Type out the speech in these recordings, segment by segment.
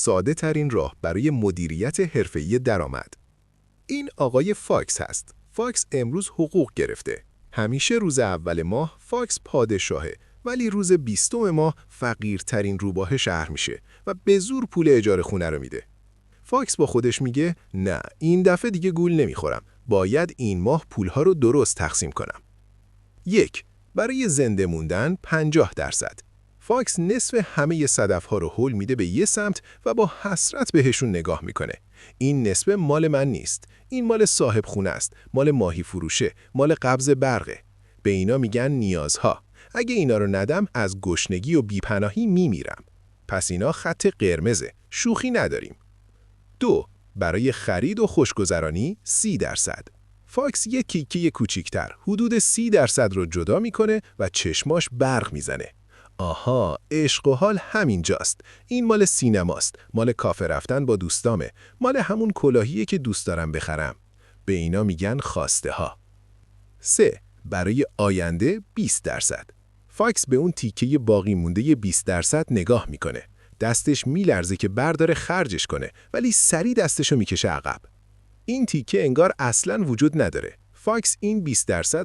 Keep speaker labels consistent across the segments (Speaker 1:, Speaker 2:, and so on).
Speaker 1: ساده ترین راه برای مدیریت حرفه‌ای درآمد. این آقای فاکس هست. فاکس امروز حقوق گرفته. همیشه روز اول ماه فاکس پادشاهه، ولی روز 20 ماه فقیرترین روباه شهر میشه و به زور پول اجاره خونه رو میده. فاکس با خودش میگه نه، این دفعه دیگه گول نمیخورم. باید این ماه پولها رو درست تقسیم کنم. 1. برای زنده موندن 50%. فاکس نصف همه صدف‌ها رو هول میده به یه سمت و با حسرت بهشون نگاه میکنه. این نصف مال من نیست. این مال صاحب خونه است، مال ماهی فروشه، مال قبض برقه. به اینا میگن نیازها. اگه اینا رو ندم از گشنگی و بیپناهی میمیرم. پس اینا خط قرمزه. شوخی نداریم. 2. برای خرید و خوشگذرانی 30%. فاکس یک کیکه کوچیکتر حدود 30% رو جدا میکنه و چشماش برق میزنه. آها، عشق و حال همینجاست. این مال سینماست، مال کافه رفتن با دوستامه، مال همون کلاهیه که دوست دارم بخرم. به اینا میگن خواسته ها. 3. برای آینده 20%. فاکس به اون تیکه باقی مونده 20% نگاه میکنه. دستش میلرزه که برداره خرجش کنه، ولی سریع دستشو میکشه عقب. این تیکه انگار اصلاً وجود نداره. فاکس این 20%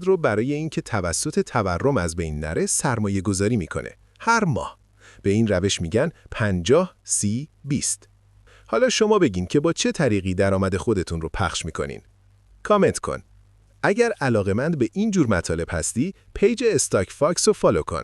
Speaker 1: رو برای اینکه توسط تورم از بین نره سرمایه گذاری میکنه. هر ماه. به این روش میگن 50-30-20. حالا شما بگین که با چه طریقی درآمد خودتون رو پخش میکنین؟ کامنت کن. اگر علاقه‌مند به این جور مطالب هستی، پیج استاک فاکس رو فالو کن.